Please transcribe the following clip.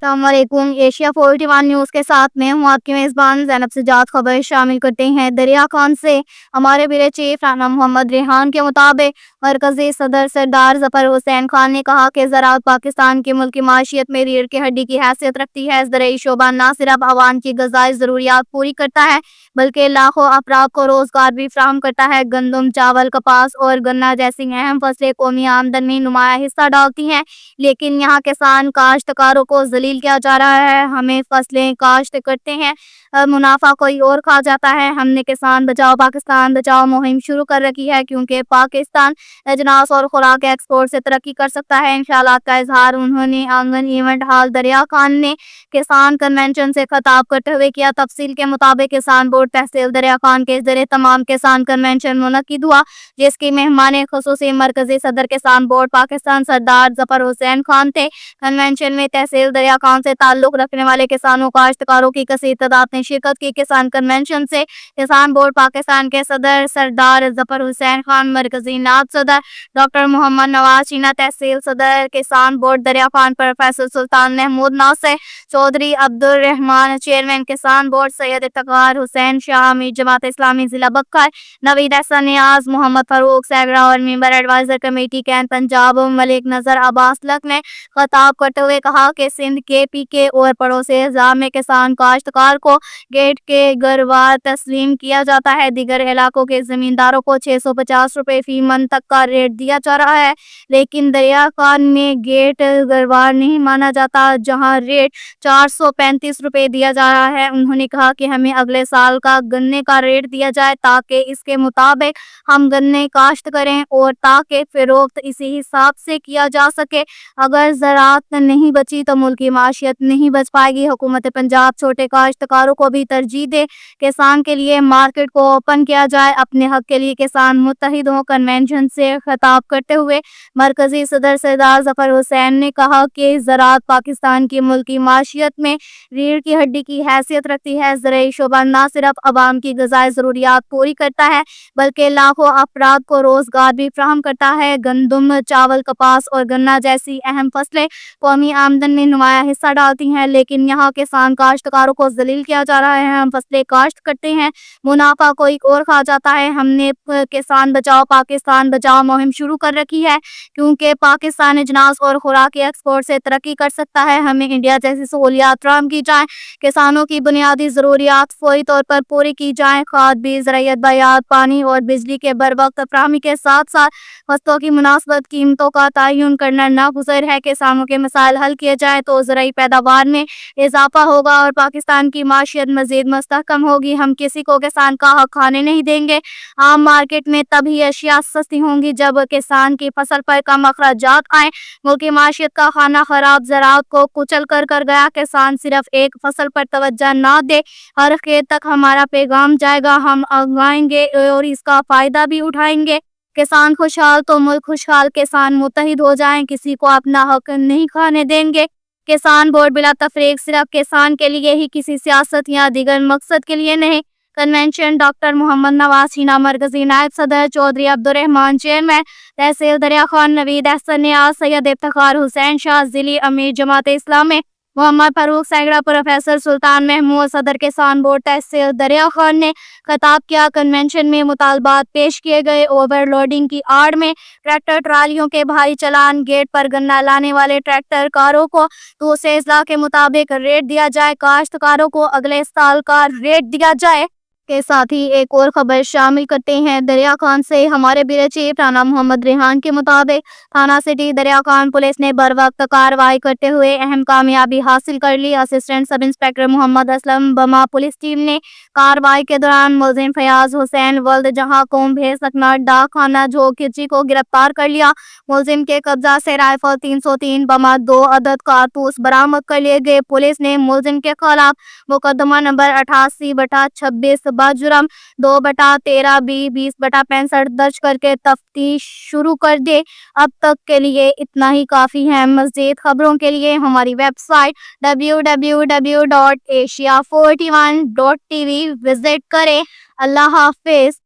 अस्सलामुअलैकुम। Asia 41 news के साथ मैं हूँ आपकी मेज़बान ज़ैनब सजाद। खबर शामिल करते हैं। दरिया खान से हमारे ब्यूरो चीफ राना मोहम्मद रेहान के मुताबिक मरकज़ी सदर सरदार ज़फ़र हुसैन खान ने कहा कि ज़राअत पाकिस्तान की मुल्की माशियत में रीढ़ की हड्डी की हैसियत रखती है। ज़राई शोबा न सिर्फ आवाम की ग़िज़ाई ज़रूरियात पूरी करता है बल्कि लाखों अफराद को रोज़गार भी फराहम करता है। गंदम, चावल, कपास और गन्ना जैसी अहम फसलें कौमी आमदन में नुमाया हिस्सा डालती हैं, लेकिन यहाँ किसान काश्तकारों को जलील किया जा रहा है। हमें फसलें काश्त करते हैं, मुनाफा कोई और खा जाता है। हमने किसान बचाओ पाकिस्तान बचाओ मुहिम शुरू कर रखी है क्योंकि पाकिस्तान अजनास और खुराक एक्सपोर्ट से तरक्की कर सकता है। इंशाअल्लाह का इजहार उन्होंने आंगन इवेंट हॉल दरिया खान ने किसान कन्वेंशन से खिताब करते हुए किया। तफसील के मुताबिक किसान बोर्ड तहसील दरिया खान के जरिए तमाम किसान कन्वेंशन मुनक्किद हुआ, जिसकी मेहमान खुसूसी मरकजी सदर किसान बोर्ड पाकिस्तान सरदार ज़फ़र हुसैन खान थे। कन्वेंशन में तहसील दरिया खान से ताल्लुक रखने वाले किसानों काश्तकारों की कसीर तादाद ने शिरकत की। किसान कन्वेंशन से किसान बोर्ड पाकिस्तान के सदर सरदार ज़फ़र हुसैन खान, मरकजी नायब सदर डॉक्टर मोहम्मद नवाज शीना, तहसील सदर किसान बोर्ड दरिया खान प्रोफेसर सुल्तान महमूद नासिर चौधरी, अब्दुल रहमान चेयरमैन किसान बोर्ड, सैयद इफ्तिखार हुसैन शाह अमीर जमात इस्लामी जिला बक्कर, नवीद अहसन नियाज, मोहम्मद फारूक सैगरा और member adviser committee camp Punjab Malik Nazar Abbas luck ने खिताब करते हुए कहा कि सिंध के पीके और पड़ोसी अज़ा में किसान काश्तकार को गेट के गरवार तस्लीम किया जाता है। दीगर इलाकों के जमींदारों को 650 रुपये फी मन तक का रेट दिया जा रहा है, लेकिन दरिया खान में गेट गरवार नहीं माना जाता, जहां रेट 435 रुपये दिया जा रहा है। उन्होंने कहा कि हमें अगले साल का गन्ने का रेट दिया जाए ताकि इसके मुताबिक हम गन्ने काश्त करें और ताकि फिरोख्त इसी हिसाब से किया जा सके। अगर ज़राअत नहीं बची तो मुल्क की माशियत नहीं बच पाएगी। हुकूमत पंजाब छोटे काश्तकारों को भी तरजीह दे, किसान के लिए मार्केट को ओपन किया जाए, अपने हक के लिए किसान मुत्तहिद हों। कन्वेंशन से खिताब करते हुए मरकजी सदर सरदार ज़फ़र हुसैन ने कहा कि ज़राअत पाकिस्तान की मुल्की माशियत में रीढ़ की हड्डी की हैसियत रखती है। ज़राई शोबा न सिर्फ आवाम की ग़िज़ाई ज़रूरियात पूरी करता है बल्कि लाखों अफराद को रोज़गार भी फराहम करता है। गंदम, चावल, कपास और गन्ना जैसी अहम फसलें कौमी आमदन में नुमाया हिस्सा डालती हैं, लेकिन यहाँ किसान काश्तकारों को जलील किया जा रहा है। हम फसलें काश्त करते हैं, मुनाफा कोई और खा जाता है। हमने किसान बचाओ मुहिम शुरू कर रखी है क्योंकि पाकिस्तान अजनास और खुराक एक्सपोर्ट से तरक्की कर सकता है। हमें इंडिया जैसी सहूलियात फराहम की जाए, किसानों की बुनियादी ज़रूरियात फौरी तौर पर पूरी की जाए। खाद, बीज, ज़राअत बायात, पानी और बिजली के बर वक्त फराहमी के साथ साथ फसलों की मुनासिब कीमतों का तयन करना नागुज़र है। किसानों के मसाइल हल किए जाए तो ज़राई पैदावार में इजाफा होगा और पाकिस्तान की माशियत मज़ीद मुस्तहकम होगी। हम किसी को किसान का हक खाने नहीं देंगे। आम मार्केट में तभी अशिया सस्ती होंगी जब किसान की फसल पर कम अखराजात आए। मुल्क की माशियत का खाना खराब ज़राअत को कुचल कर गया। किसान सिर्फ एक फसल पर तवज्जो ना दे, हर खेत तक हमारा पैगाम जाएगा। हम उगाएंगे और इसका फ़ायदा भी उठाएंगे। किसान खुशहाल तो मुल्क खुशहाल। किसान मुत्तहिद हो जाएं, किसी को अपना हक नहीं खाने देंगे। किसान बोर्ड बिला तफरीक सिर्फ किसान के लिए ही, किसी सियासत या दीगर मकसद के लिए नहीं। कन्वेंशन डॉक्टर मोहम्मद नवाज शीना, मरकजी नायब सदर चौधरी अब्दुल रहमान चेयरमैन, तहसील दरिया खान नवीद अहसन नियाज, सैयद इफ्तिखार हुसैन शाह जिली अमीर जमात इस्लामी, मोहम्मद फारूक सैगरा, प्रोफेसर सुल्तान महमूद सदर किसान बोर्ड तहसील दरिया खान ने खिताब किया। कन्वेंशन में मुतालबात पेश किए गए। ओवरलोडिंग की आड़ में ट्रैक्टर ट्रालियों के भारी चलान, गेट पर गन्ना लाने वाले ट्रैक्टर कारों को दूसरे अजला के मुताबिक रेट दिया जाए, काश्तकारों को अगले साल का रेट दिया जाए। के साथ ही एक और खबर शामिल करते हैं। दरिया खान से हमारे ब्यूरो चीफ राना मोहम्मद रेहान के मुताबिक थाना सिटी दरिया खान पुलिस ने बर वक्त कार्रवाई करते हुए अहम कामयाबी हासिल कर ली। Assistant sub inspector Mohammad Aslam बमा पुलिस टीम ने कार्रवाई के दौरान मुलजिम फयाज हुसैन वल्द जहां कौम भेज सकना डाक खाना झोंकिची को गिरफ्तार कर लिया। मुलजिम के कब्जा से राइफल 303 बमा 2 अदद कारतूस बरामद कर लिए गए। पुलिस ने मुलजिम के खिलाफ मुकदमा नंबर 88/26 जुर्म 2/13 B 20/65 दर्ज करके तफ्तीश शुरू कर दे। अब तक के लिए इतना ही काफ़ी है। मज़ीद खबरों के लिए हमारी वेबसाइट www.asia41.tv विजिट करें। अल्लाह हाफिज़।